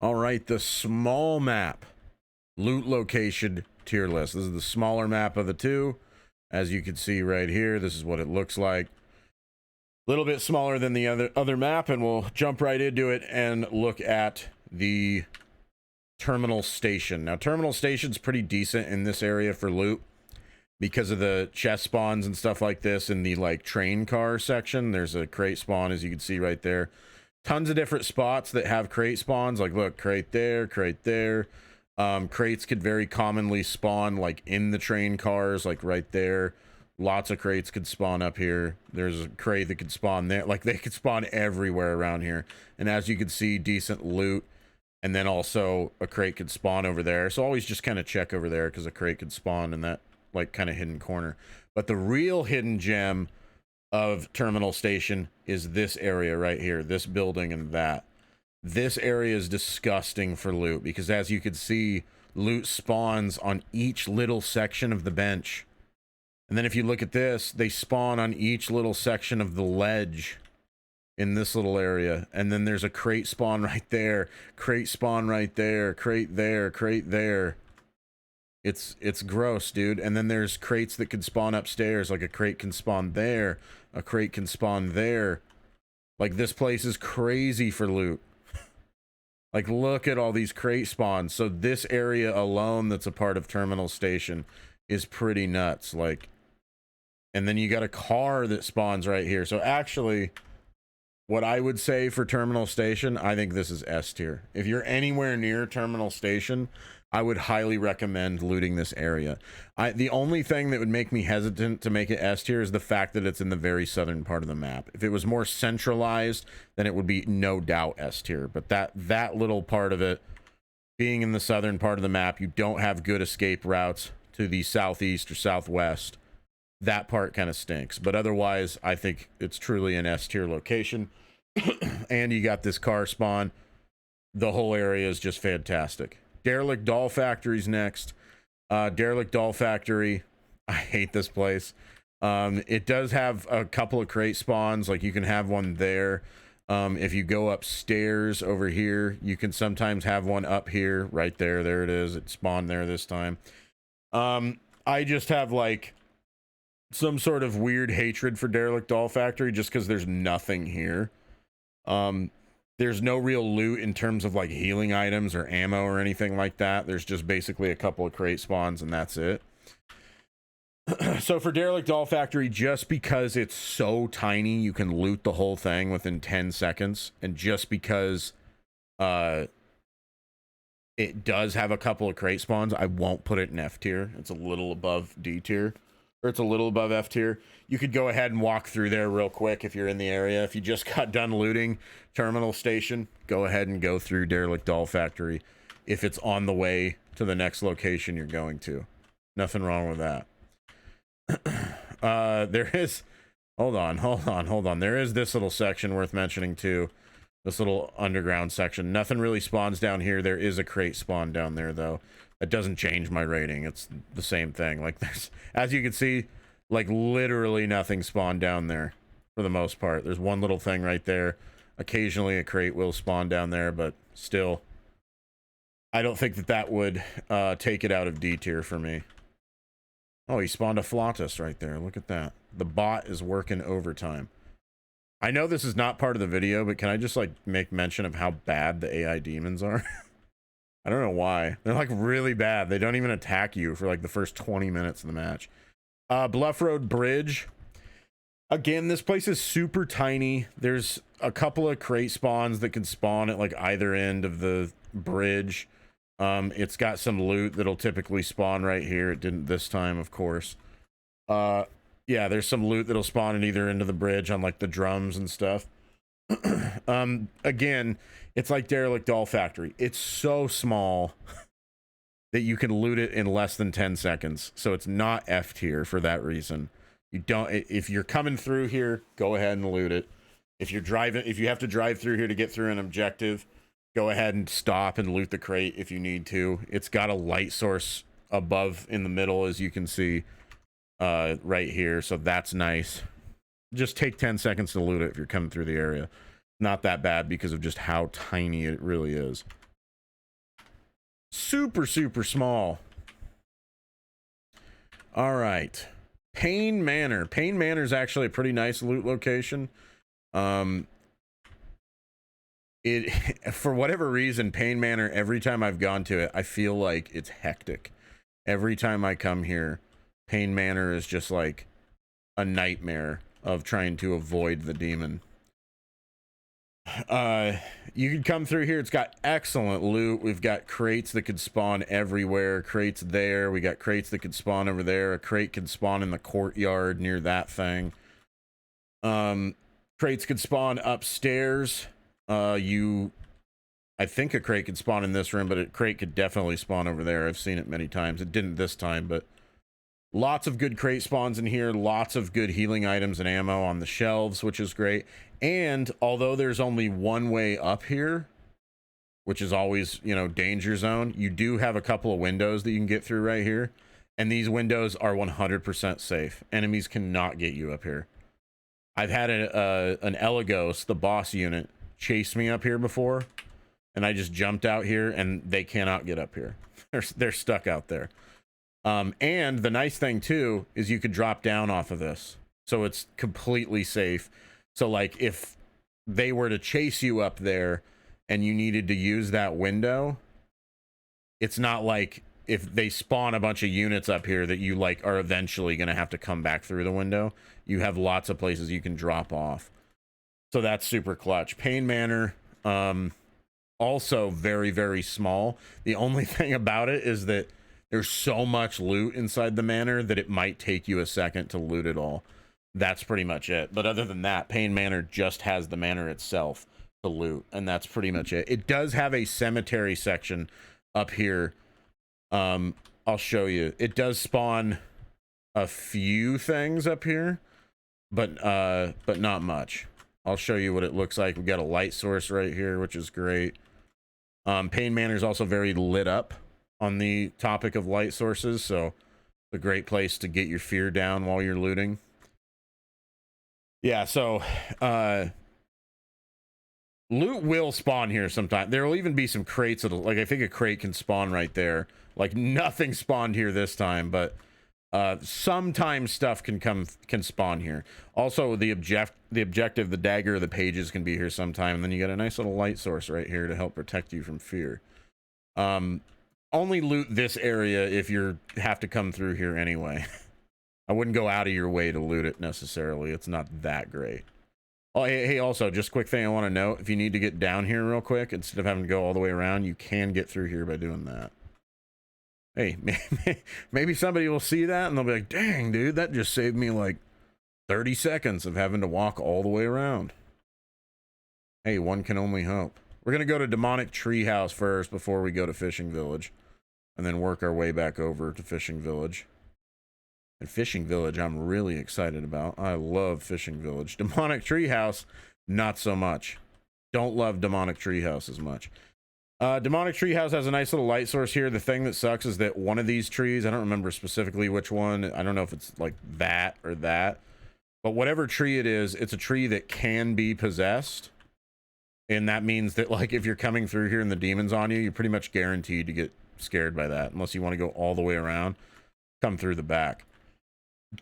All right, the small map, loot location tier list. This is the smaller map of the two. As you can see right here, this is what it looks like. A little bit smaller than the other map, and we'll jump right into it and look at the terminal station. Now, terminal station's pretty decent in this area for loot because of the chest spawns and stuff like this. In the like train car section, there's a crate spawn, as you can see right there. Tons of different spots that have crate spawns. Like, look, crate there, crate there. Crates could very commonly spawn like in the train cars, like right there. Lots of crates could spawn up here. There's a crate that could spawn there. Like, they could spawn everywhere around here. And as you can see, decent loot. And then also a crate could spawn over there. So always just kind of check over there, because a crate could spawn in that like kind of hidden corner. But the real hidden gem of terminal station is this area right here, this building and that. This area is disgusting for loot, because as you can see, loot spawns on each little section of the bench. And then if you look at this, they spawn on each little section of the ledge in this little area. And then there's a crate spawn right there, crate spawn right there, crate there, crate there. It's gross, dude. And then there's crates that can spawn upstairs. Like, a crate can spawn there, a crate can spawn there. Like, this place is crazy for loot. Like, look at all these crate spawns. So this area alone that's a part of terminal station is pretty nuts. Like, and then you got a car that spawns right here. So actually, what I would say for terminal station, I think this is S tier. If you're anywhere near terminal station, I would highly recommend looting this area. The only thing that would make me hesitant to make it S tier is the fact that it's in the very southern part of the map. If it was more centralized, then it would be no doubt S tier. But that little part of it, being in the southern part of the map, you don't have good escape routes to the southeast or southwest. That part kind of stinks. But otherwise, I think it's truly an S tier location. And you got this car spawn. The whole area is just fantastic. Derelict Doll Factory's next. Derelict Doll Factory. I hate this place. It does have a couple of crate spawns. Like, you can have one there. If you go upstairs over here, you can sometimes have one up here. Right there. There it is. It spawned there this time. I just have like some sort of weird hatred for Derelict Doll Factory just because there's nothing here. There's no real loot in terms of like healing items or ammo or anything like that. There's just basically a couple of crate spawns and that's it. So for Derelict Doll Factory, just because it's so tiny, you can loot the whole thing within 10 seconds. And just because it does have a couple of crate spawns, I won't put it in F tier. It's a little above D tier. Or it's a little above F tier. You could go ahead and walk through there real quick if you're in the area. If you just got done looting terminal station, go ahead and go through Derelict Doll Factory if it's on the way to the next location you're going to. Nothing wrong with that. There is... Hold on. There is this little section worth mentioning too. This little underground section. Nothing really spawns down here. There is a crate spawn down there though. That doesn't change my rating. It's the same thing. Like, there's, as you can see, like literally nothing spawned down there for the most part. There's one little thing right there. Occasionally a crate will spawn down there, but still, I don't think that would take it out of D tier for me. Oh, he spawned a Flautus right there. Look at that. The bot is working overtime. I know this is not part of the video, but can I just like make mention of how bad the AI demons are? I don't know why. They're like really bad. They don't even attack you for like the first 20 minutes of the match. Bluff Road Bridge. Again, this place is super tiny. There's a couple of crate spawns that can spawn at like either end of the bridge. It's got some loot that'll typically spawn right here. It didn't this time, of course. Yeah, there's some loot that'll spawn at either end of the bridge on like the drums and stuff. Again, it's like Derelict Doll Factory. It's so small that you can loot it in less than 10 seconds. So it's not F tier for that reason. You don't, if you're coming through here, go ahead and loot it. If you're driving, if you have to drive through here to get through an objective, go ahead and stop and loot the crate if you need to. It's got a light source above in the middle, as you can see, right here. So that's nice. Just take 10 seconds to loot it if you're coming through the area. Not that bad because of just how tiny it really is. Super, super small. All right. Payne Manor. Payne Manor is actually a pretty nice loot location. For whatever reason, Payne Manor, every time I've gone to it, I feel like it's hectic. Every time I come here, Payne Manor is just like a nightmare of trying to avoid the demon. You can come through here. It's got excellent loot. We've got crates that could spawn everywhere. Crates there. We got crates that could spawn over there. A crate could spawn in the courtyard near that thing. Crates could spawn upstairs. I think a crate could spawn in this room, but a crate could definitely spawn over there. I've seen it many times. It didn't this time, but lots of good crate spawns in here. Lots of good healing items and ammo on the shelves, which is great. And although there's only one way up here, which is always, you know, danger zone, you do have a couple of windows that you can get through right here. And these windows are 100% safe. Enemies cannot get you up here. I've had an Elegos, the boss unit, chase me up here before, and I just jumped out here, and they cannot get up here. They're stuck out there. And the nice thing too is you could drop down off of this, so it's completely safe. So like if they were to chase you up there and you needed to use that window, it's not like if they spawn a bunch of units up here that you like are eventually going to have to come back through the window. You have lots of places you can drop off. So that's super clutch. Payne Manor, also very, very small. The only thing about it is that there's so much loot inside the manor that it might take you a second to loot it all. That's pretty much it. But other than that, Payne Manor just has the manor itself to loot, and that's pretty much it. It does have a cemetery section up here. I'll show you. It does spawn a few things up here, but not much. I'll show you what it looks like. We've got a light source right here, which is great. Payne Manor is also very lit up on the topic of light sources, so it's a great place to get your fear down while you're looting. Yeah, so loot will spawn here sometime. There will even be some crates that'll, like, I think a crate can spawn right there. Like, nothing spawned here this time, but sometimes stuff can spawn here. Also, the objective, the dagger of the pages can be here sometime, and then you got a nice little light source right here to help protect you from fear. Only loot this area if you have to come through here anyway. I wouldn't go out of your way to loot it necessarily. It's not that great. Oh, hey, also, just quick thing I want to note. If you need to get down here real quick, instead of having to go all the way around, you can get through here by doing that. Hey, maybe somebody will see that and they'll be like, dang, dude, that just saved me like 30 seconds of having to walk all the way around. Hey, one can only hope. We're going to go to Demonic Treehouse first before we go to Fishing Village, and then work our way back over to Fishing Village. And Fishing Village, I'm really excited about. I love Fishing Village. Demonic Treehouse, not so much. Don't love Demonic Treehouse as much. Demonic Treehouse has a nice little light source here. The thing that sucks is that one of these trees, I don't remember specifically which one. I don't know if it's like that or that. But whatever tree it is, it's a tree that can be possessed. And that means that, like, if you're coming through here and the demon's on you, you're pretty much guaranteed to get scared by that. Unless you want to go all the way around, come through the back.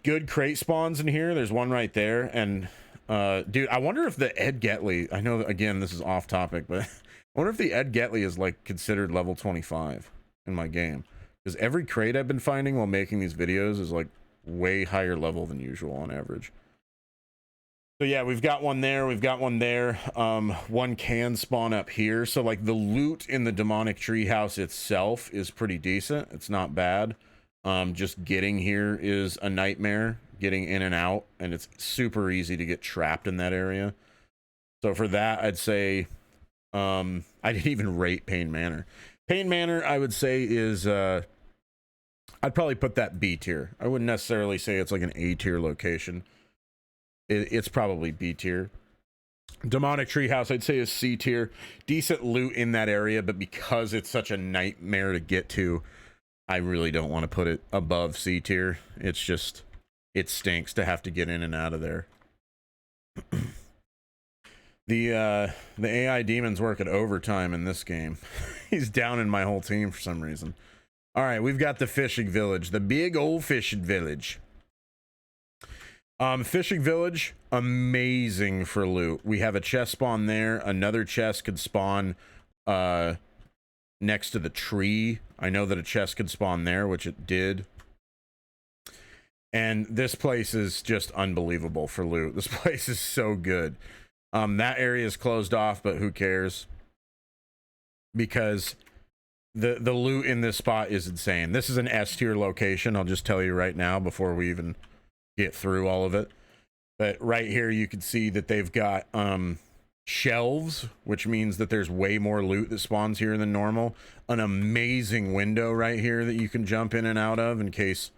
Good crate spawns in here. There's one right there. And, dude, I wonder if the Ed Getley, I know, again, this is off topic, but I wonder if the Ed Getley is, like, considered level 25 in my game. Because every crate I've been finding while making these videos is, like, way higher level than usual on average. So yeah, we've got one there, we've got one there. One can spawn up here. So like the loot in the Demonic Treehouse itself is pretty decent. It's not bad. Just getting here is a nightmare, getting in and out, and it's super easy to get trapped in that area. So for that, I'd say, I didn't even rate Payne Manor. Payne Manor, I would say is, I'd probably put that B tier. I wouldn't necessarily say it's like an A tier location. It's probably B tier. Demonic Treehouse, I'd say, is C tier. Decent loot in that area, but because it's such a nightmare to get to, I really don't want to put it above C tier. It's just, it stinks to have to get in and out of there. The AI demons work at overtime in this game. He's down in my whole team for some reason. All right, we've got the fishing village, the big old fishing village. Fishing village, amazing for loot. We have a chest spawn there. Another chest could spawn next to the tree. I know that a chest could spawn there, which it did. And this place is just unbelievable for loot. This place is so good. That area is closed off, but who cares? Because the loot in this spot is insane. This is an S tier location. I'll just tell you right now before we even get through all of it. But right here, you can see that they've got shelves, which means that there's way more loot that spawns here than normal. An amazing window right here that you can jump in and out of in case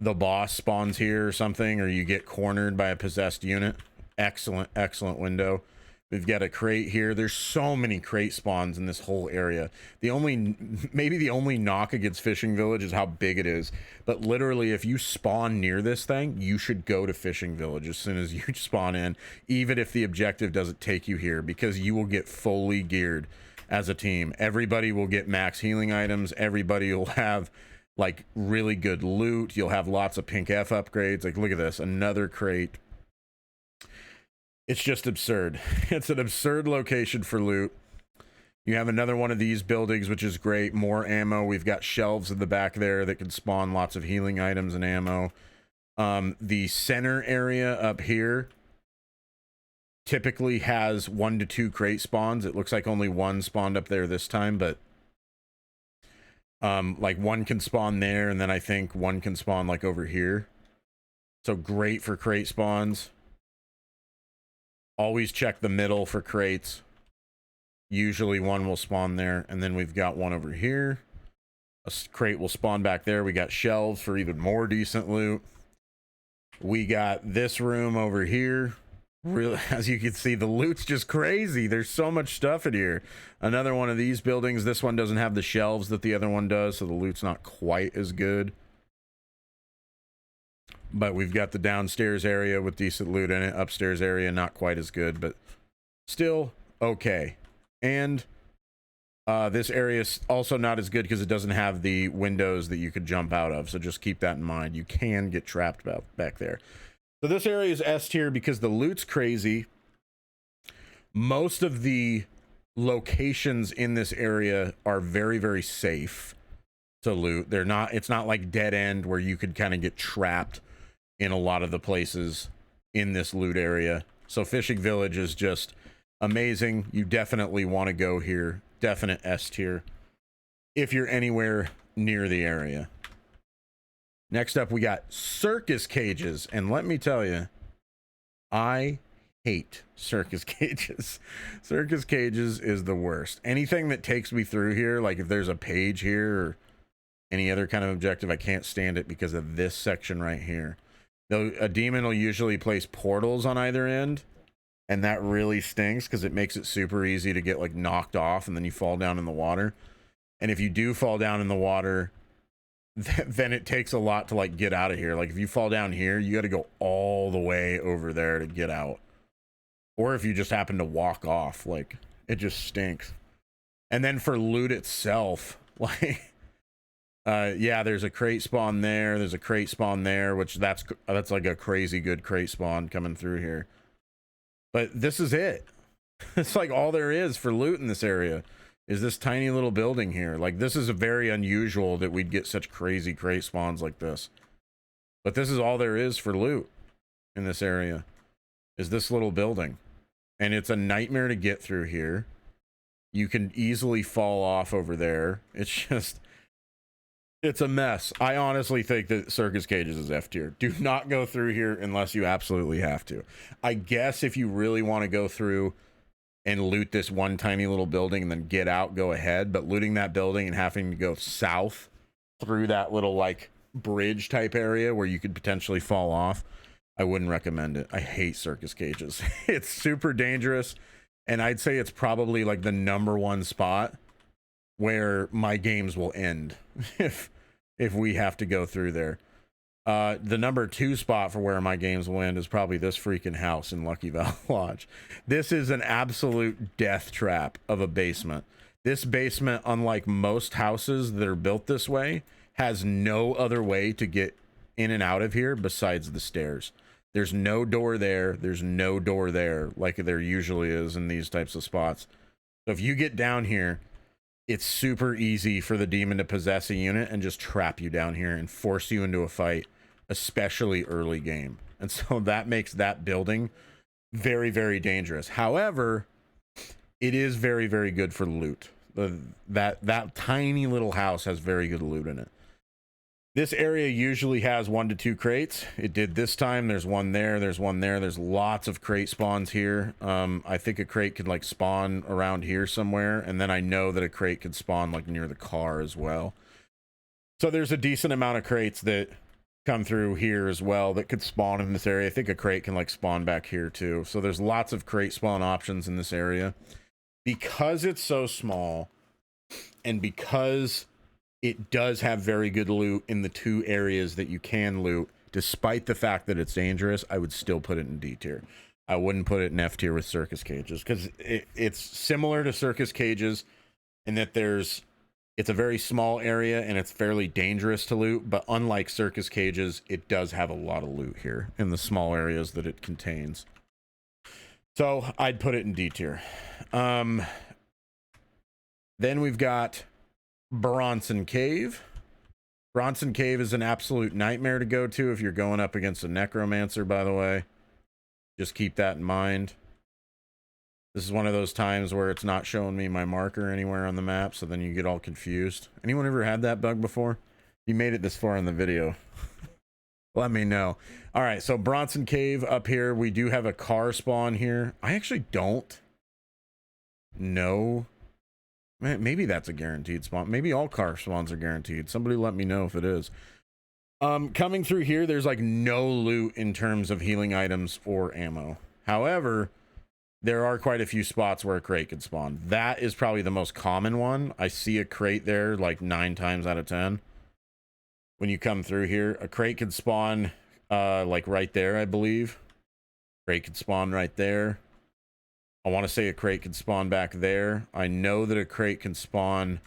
the boss spawns here or something, or you get cornered by a possessed unit. Excellent, excellent window. We've got a crate here. There's so many crate spawns in this whole area. Maybe the only knock against Fishing Village is how big it is. But literally, if you spawn near this thing, you should go to Fishing Village as soon as you spawn in, even if the objective doesn't take you here, because you will get fully geared as a team. Everybody will get max healing items. Everybody will have like really good loot. You'll have lots of pink F upgrades. Like, look at this, another crate. It's just absurd. It's an absurd location for loot. You have another one of these buildings, which is great. More ammo. We've got shelves in the back there that can spawn lots of healing items and ammo. The center area up here typically has 1 to 2 crate spawns. It looks like only one spawned up there this time, but like one can spawn there, and then I think one can spawn like over here. So great for crate spawns. Always check the middle for crates. Usually one will spawn there, and then we've got one over here. A crate will spawn back there. We got shelves for even more decent loot. We got this room over here. Really, as you can see, the loot's just crazy. There's so much stuff in here. Another one of these buildings. This one doesn't have the shelves that the other one does, so the loot's not quite as good. But we've got the downstairs area with decent loot in it. Upstairs area, not quite as good, but still okay. And this area is also not as good because it doesn't have the windows that you could jump out of. So just keep that in mind. You can get trapped back there. So this area is S tier because the loot's crazy. Most of the locations in this area are very, very safe to loot. They're not, it's not like dead end where you could kind of get trapped in a lot of the places in this loot area. So Fishing Village is just amazing. You definitely want to go here. Definite S tier if you're anywhere near the area. Next up, we got Circus Cages. And let me tell you, I hate Circus Cages. Circus Cages is the worst. Anything that takes me through here, like if there's a page here or any other kind of objective, I can't stand it because of this section right here. Though a demon will usually place portals on either end, and that really stinks because it makes it super easy to get like knocked off and then you fall down in the water. And if you do fall down in the water, then it takes a lot to like get out of here. Like if you fall down here, you got to go all the way over there to get out. Or if you just happen to walk off, like it just stinks. And then for loot itself, like yeah, there's a crate spawn there. There's a crate spawn there, which that's like a crazy good crate spawn coming through here. But this is it. It's like all there is for loot in this area is this tiny little building here. Like this is very unusual that we'd get such crazy crate spawns like this. But this is all there is for loot in this area is this little building. And it's a nightmare to get through here. You can easily fall off over there. It's just, it's a mess. I honestly think that Circus Cages is F tier. Do not go through here unless you absolutely have to. I guess if you really want to go through and loot this one tiny little building and then get out, go ahead. But looting that building and having to go south through that little like bridge type area where you could potentially fall off, I wouldn't recommend it. I hate Circus Cages. It's super dangerous. And I'd say it's probably like the #1 spot where my games will end if we have to go through there. The number 2 spot for where my games will end is probably this freaking house in Lucky Valley Lodge. This is an absolute death trap of a basement. This basement, unlike most houses that are built this way, has no other way to get in and out of here besides the stairs. There's no door there. There's no door there like there usually is in these types of spots. So if you get down here, it's super easy for the demon to possess a unit and just trap you down here and force you into a fight, especially early game. And so that makes that building very, very dangerous. However, it is very, very good for loot. That tiny little house has very good loot in it. This area usually has 1 to 2 crates. It did this time. There's one there. There's one there. There's lots of crate spawns here. I think a crate could like spawn around here somewhere. And then I know that a crate could spawn like near the car as well. So there's a decent amount of crates that come through here as well that could spawn in this area. I think a crate can like spawn back here too. So there's lots of crate spawn options in this area. Because it's so small and because it does have very good loot in the 2 areas that you can loot, despite the fact that it's dangerous, I would still put it in D tier. I wouldn't put it in F tier with Circus Cages because it's similar to Circus Cages in that it's a very small area and it's fairly dangerous to loot, but unlike Circus Cages, it does have a lot of loot here in the small areas that it contains. So I'd put it in D tier. Then we've got Bronson Cave. Bronson Cave is an absolute nightmare to go to if you're going up against a necromancer, by the way. Just keep that in mind. This is one of those times where it's not showing me my marker anywhere on the map, so then you get all confused. Anyone ever had that bug before? You made it this far in the video. Let me know. All right, so Bronson Cave up here. We do have a car spawn here. I actually don't know. Maybe that's a guaranteed spawn. Maybe all car spawns are guaranteed. Somebody let me know if it is. Coming through here, there's like no loot in terms of healing items or ammo. However, there are quite a few spots where a crate could spawn. That is probably the most common one. I see a crate there like 9 times out of 10. When you come through here, a crate could spawn like right there, I believe. Crate could spawn right there. I want to say a crate could spawn back there. I know that a crate can spawn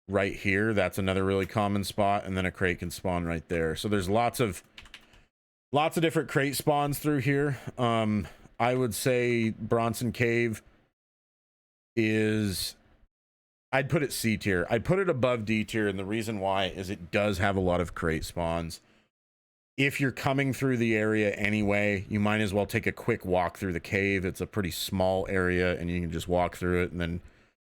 right here. That's another really common spot. And then a crate can spawn right there. So there's lots of different crate spawns through here. I would say Bronson Cave is... I'd put it C tier. I'd put it above D tier, and the reason why is it does have a lot of crate spawns. If you're coming through the area anyway, you might as well take a quick walk through the cave. It's a pretty small area, and you can just walk through it and then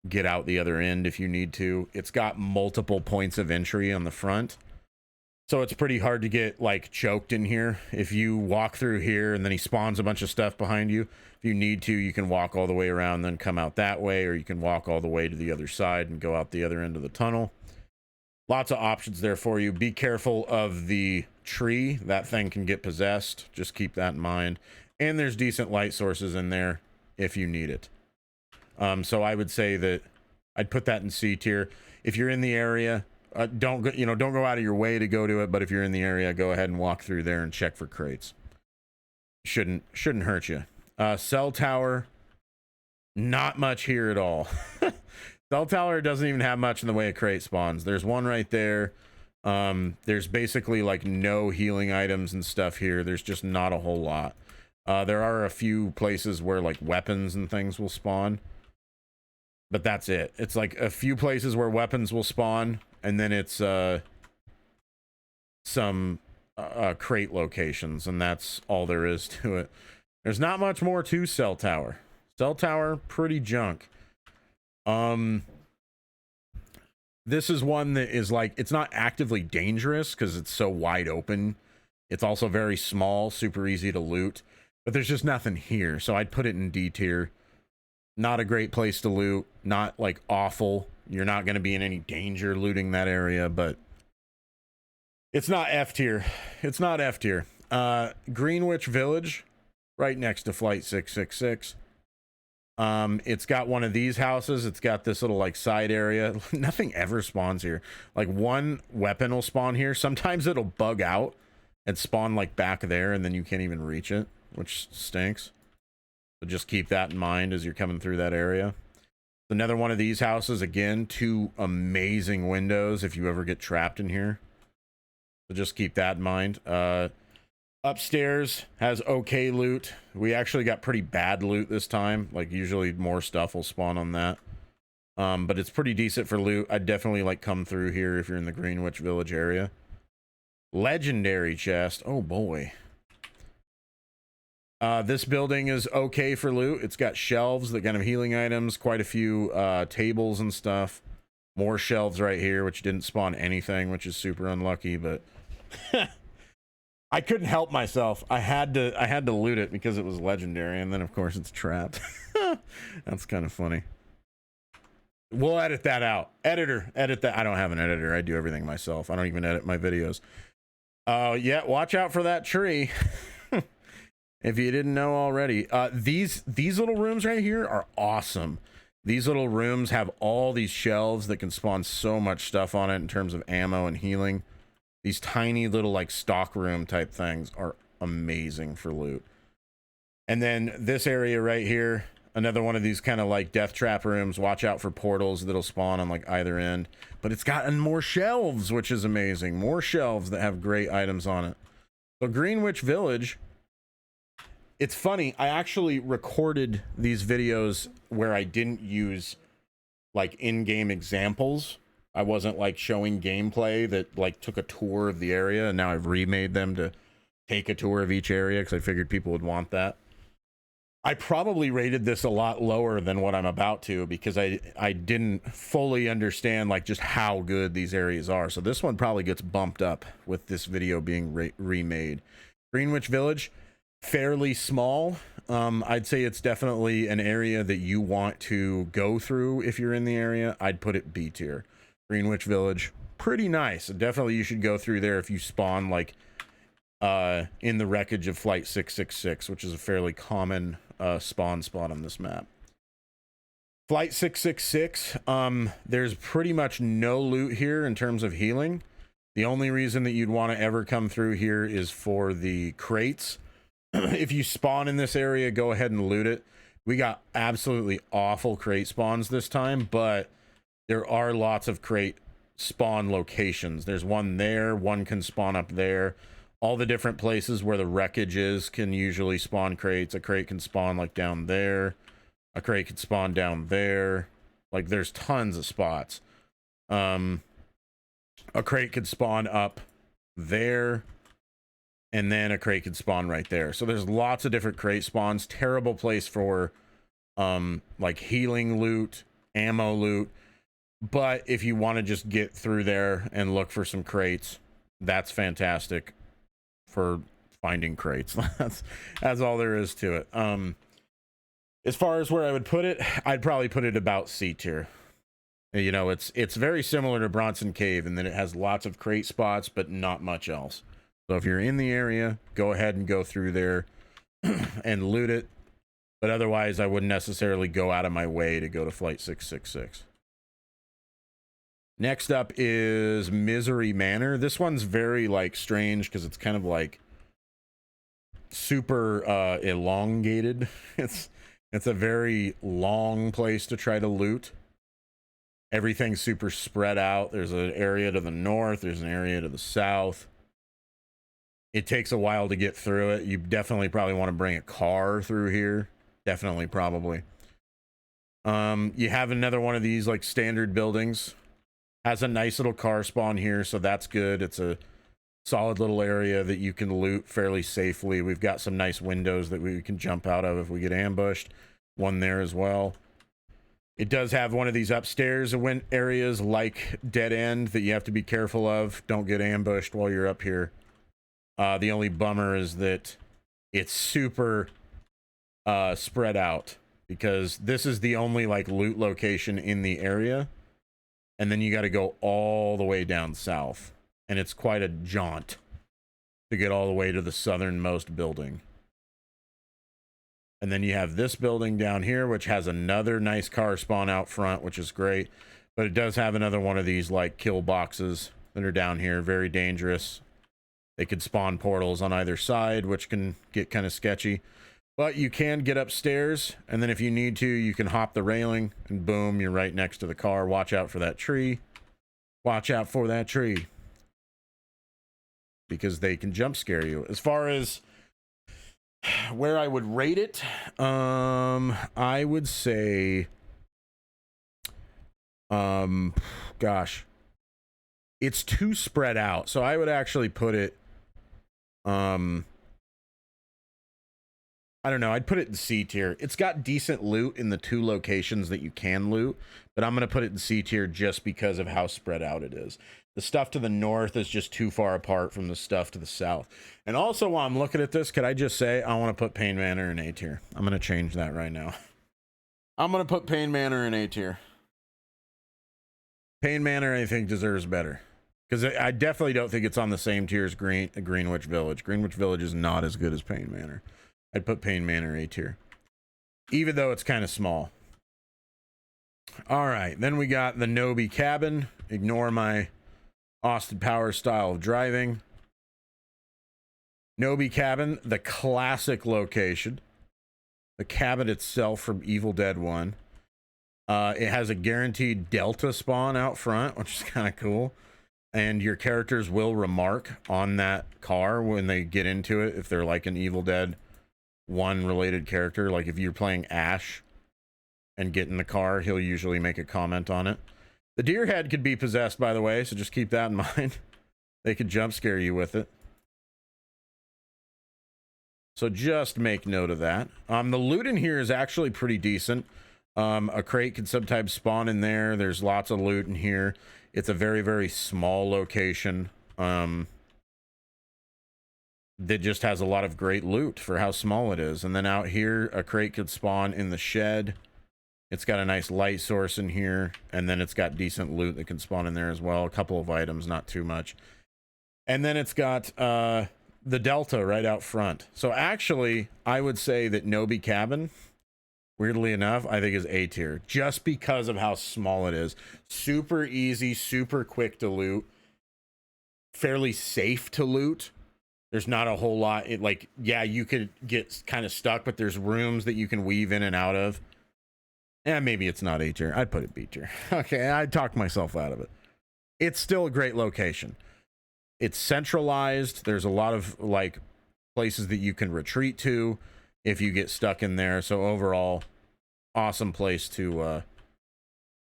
get out the other end if you need to. It's got multiple points of entry on the front, so it's pretty hard to get like choked in here. If you walk through here and then he spawns a bunch of stuff behind you, if you need to, you can walk all the way around, then come out that way, or you can walk all the way to the other side and go out the other end of the tunnel. Lots of options there for you. Be careful of the tree. That thing can get possessed. Just keep that in mind. And there's decent light sources in there if you need it. So I would say that I'd put that in C tier. If you're in the area, don't go out of your way to go to it, but if you're in the area, go ahead and walk through there and check for crates. Shouldn't hurt you. Cell tower, not much here at all. Cell tower doesn't even have much in the way of crate spawns. There's one right there. There's basically like no healing items and stuff here. There's just not a whole lot. There are a few places where like weapons and things will spawn, but that's it. It's like a few places where weapons will spawn, and then it's some crate locations, and that's all there is to it. There's not much more to Cell Tower. Cell Tower, pretty junk. This is one that is like, it's not actively dangerous because it's so wide open. It's also very small, super easy to loot, but there's just nothing here. So I'd put it in D tier. Not a great place to loot, not like awful. You're not going to be in any danger looting that area, but it's not F tier. It's not F tier. Greenwich Village, right next to Flight 666. It's got one of these houses. It's got this little like side area. Nothing ever spawns here. Like one weapon will spawn here. Sometimes it'll bug out and spawn like back there, and then you can't even reach it, which stinks. So just keep that in mind as you're coming through that area. Another one of these houses, again, 2 amazing windows if you ever get trapped in here. So just keep that in mind. Upstairs has okay loot. We actually got pretty bad loot this time. Like, usually more stuff will spawn on that. But it's pretty decent for loot. I'd definitely like come through here if you're in the Greenwich Village area. Legendary chest. Oh boy. This building is okay for loot. It's got shelves that kind of healing items, quite a few tables and stuff. More shelves right here, which didn't spawn anything, which is super unlucky, but I couldn't help myself. I had to loot it because it was legendary, and then of course it's trapped. That's kind of funny. We'll edit that out. Editor, edit that. I don't have an editor. I do everything myself. I don't even edit my videos. Yeah, watch out for that tree. If you didn't know already. These little rooms right here are awesome. These little rooms have all these shelves that can spawn so much stuff on it in terms of ammo and healing. These tiny little like stock room type things are amazing for loot. And then this area right here, another one of these kind of like death trap rooms. Watch out for portals that'll spawn on like either end. But it's gotten more shelves, which is amazing. More shelves that have great items on it. So Greenwich Village, it's funny, I actually recorded these videos where I didn't use like in-game examples. I wasn't like showing gameplay that like took a tour of the area, and now I've remade them to take a tour of each area because I figured people would want that. I probably rated this a lot lower than what I'm about to because I didn't fully understand like just how good these areas are. So this one probably gets bumped up with this video being remade. Greenwich Village, fairly small. I'd say it's definitely an area that you want to go through if you're in the area. I'd put it B tier. Greenwich Village, pretty nice. Definitely you should go through there if you spawn like in the wreckage of Flight 666, which is a fairly common spawn spot on this map. Flight 666, there's pretty much no loot here in terms of healing. The only reason that you'd want to ever come through here is for the crates. If you spawn in this area, go ahead and loot it. We got absolutely awful crate spawns this time, but there are lots of crate spawn locations. There's one there, one can spawn up there. All the different places where the wreckage is can usually spawn crates. A crate can spawn like down there. A crate can spawn down there. Like there's tons of spots. A crate could spawn up there. And then a crate could spawn right there. So there's lots of different crate spawns. Terrible place for like healing loot, ammo loot. But if you want to just get through there and look for some crates, that's fantastic for finding crates. That's all there is to it. As far as where I would put it, I'd probably put it about C tier. You know, it's very similar to Bronson Cave in that it has lots of crate spots, but not much else. So if you're in the area, go ahead and go through there and loot it. But otherwise, I wouldn't necessarily go out of my way to go to Flight 666. Next up is Misery Manor. This one's very like strange because it's kind of like super elongated. It's a very long place to try to loot. Everything's super spread out. There's an area to the north. There's an area to the south. It takes a while to get through it. You definitely probably want to bring a car through here. Definitely, probably. You have another one of these like standard buildings. Has a nice little car spawn here, so that's good. It's a solid little area that you can loot fairly safely. We've got some nice windows that we can jump out of if we get ambushed. One there as well. It does have one of these upstairs areas like Dead End that you have to be careful of. Don't get ambushed while you're up here. The only bummer is that it's super spread out because this is the only like loot location in the area. And then you got to go all the way down south. And it's quite a jaunt to get all the way to the southernmost building. And then you have this building down here, which has another nice car spawn out front, which is great. But it does have another one of these like kill boxes that are down here. Very dangerous. They could spawn portals on either side, which can get kind of sketchy. But you can get upstairs, and then if you need to, you can hop the railing, and boom, you're right next to the car. Watch out for that tree. Watch out for that tree. Because they can jump scare you. As far as where I would rate it, I would say, gosh, it's too spread out. So I would actually put it, I don't know. I'd put it in C tier. It's got decent loot in the 2 locations that you can loot, but I'm going to put it in C tier just because of how spread out it is. The stuff to the north is just too far apart from the stuff to the south. And also, while I'm looking at this, could I just say I want to put Payne Manor in A tier? I'm going to change that right now. I'm going to put Payne Manor in A tier. Payne Manor, I think, deserves better. Because I definitely don't think it's on the same tier as Greenwich Village. Greenwich Village is not as good as Payne Manor. I'd put Payne Manor A tier, even though it's kind of small. All right, then we got the Knowby Cabin. Ignore my Austin Powers style of driving. Knowby Cabin, the classic location. The cabin itself from Evil Dead 1. It has a guaranteed Delta spawn out front, which is kind of cool. And your characters will remark on that car when they get into it if they're like an Evil Dead 1 related character. Like if you're playing Ash and get in the car, he'll usually make a comment on it. The deer head could be possessed, by the way, so just keep that in mind. They could jump scare you with it. So just make note of that. The loot in here is actually pretty decent. A crate can sometimes spawn in there. There's lots of loot in here. It's a very, very small location. That just has a lot of great loot for how small it is. And then out here, a crate could spawn in the shed. It's got a nice light source in here. And then it's got decent loot that can spawn in there as well. A couple of items, not too much. And then it's got the Delta right out front. So actually, I would say that Knowby Cabin, weirdly enough, I think is A tier. Just because of how small it is. Super easy, super quick to loot. Fairly safe to loot. There's not a whole lot. Yeah, you could get kind of stuck, but there's rooms that you can weave in and out of. Yeah, maybe it's not A tier. I'd put it B tier. Okay, I talked myself out of it. It's still a great location. It's centralized. There's a lot of like places that you can retreat to if you get stuck in there. So overall, awesome place to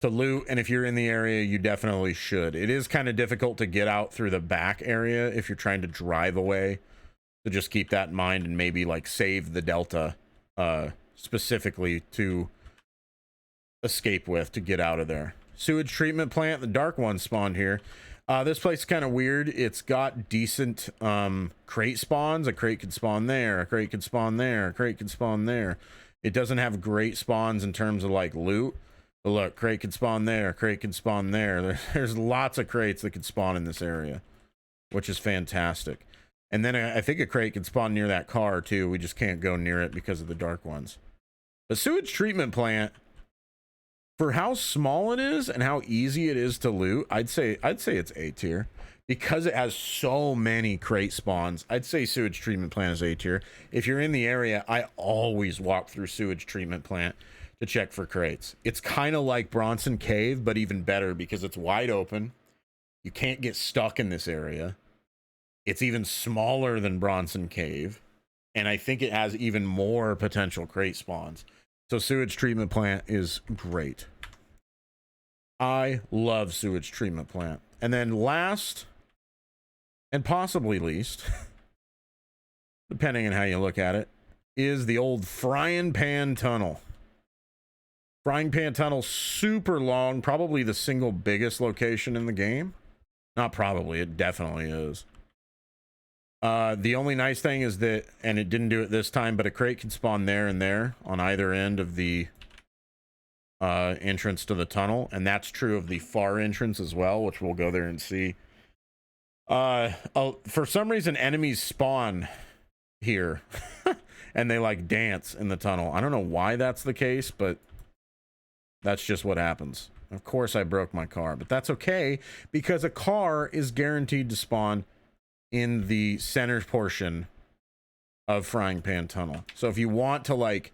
loot. And if you're in the area, you definitely should. It is kind of difficult to get out through the back area if you're trying to drive away. So just keep that in mind and maybe like save the Delta specifically to escape with to get out of there. Sewage treatment plant, the dark one spawned here. This place is kind of weird. It's got decent crate spawns. A crate can spawn there, a crate can spawn there, a crate can spawn there. It doesn't have great spawns in terms of like loot. But look, crate can spawn there, crate can spawn there. There's lots of crates that can spawn in this area, which is fantastic. And then I think a crate can spawn near that car too. We just can't go near it because of the dark ones. The sewage treatment plant, for how small it is and how easy it is to loot, I'd say it's A tier. Because it has so many crate spawns, I'd say sewage treatment plant is A tier. If you're in the area, I always walk through sewage treatment plant to check for crates. It's kind of like Bronson Cave, but even better because it's wide open. You can't get stuck in this area. It's even smaller than Bronson Cave. And I think it has even more potential crate spawns. So sewage treatment plant is great. I love sewage treatment plant. And then last, and possibly least, depending on how you look at it, is the old Frying Pan Tunnel. Frying Pan Tunnel, super long, probably the single biggest location in the game. Not probably, it definitely is. The only nice thing is that, and it didn't do it this time, but a crate can spawn there and there on either end of the entrance to the tunnel, and that's true of the far entrance as well, which we'll go there and see. For some reason, enemies spawn here, and they like dance in the tunnel. I don't know why that's the case, but that's just what happens. Of course, I broke my car, but that's okay because a car is guaranteed to spawn in the center portion of Frying Pan Tunnel. So if you want to like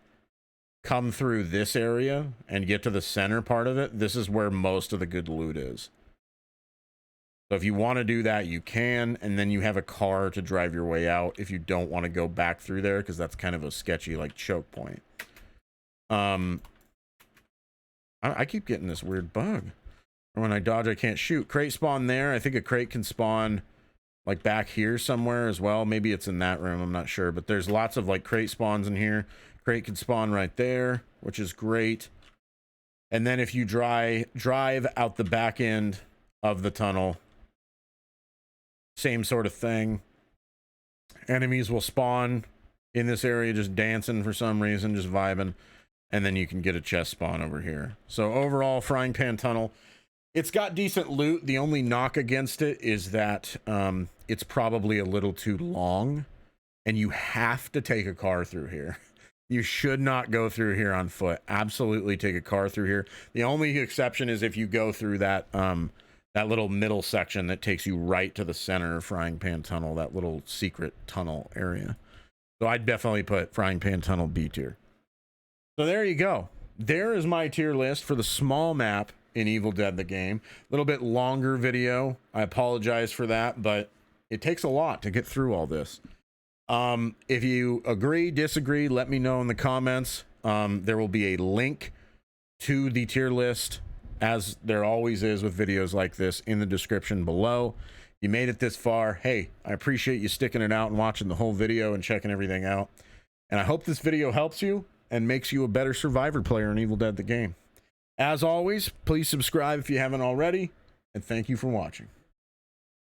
come through this area and get to the center part of it, this is where most of the good loot is. So if you want to do that, you can, and then you have a car to drive your way out if you don't want to go back through there, because that's kind of a sketchy like choke point. I keep getting this weird bug. Or when I dodge, I can't shoot. Crate spawn there. I think a crate can spawn like back here somewhere as well. Maybe it's in that room, I'm not sure, but there's lots of like crate spawns in here. Crate can spawn right there, which is great. And then if you drive out the back end of the tunnel, same sort of thing. Enemies will spawn in this area just dancing for some reason, just vibing, and then you can get a chest spawn over here. So overall, Frying Pan Tunnel, it's got decent loot. The only knock against it is that it's probably a little too long, and you have to take a car through here. You should not go through here on foot. Absolutely take a car through here. The only exception is if you go through that that little middle section that takes you right to the center of Frying Pan Tunnel, that little secret tunnel area. So I'd definitely put Frying Pan Tunnel B tier. So there you go. There is my tier list for the small map in Evil Dead the game. A little bit longer video. I apologize for that, but it takes a lot to get through all this. If you agree, disagree, let me know in the comments. There will be a link to the tier list, as there always is with videos like this, in the description below. You made it this far. Hey, I appreciate you sticking it out and watching the whole video and checking everything out. And I hope this video helps you and makes you a better Survivor player in Evil Dead the game. As always, please subscribe if you haven't already, and thank you for watching.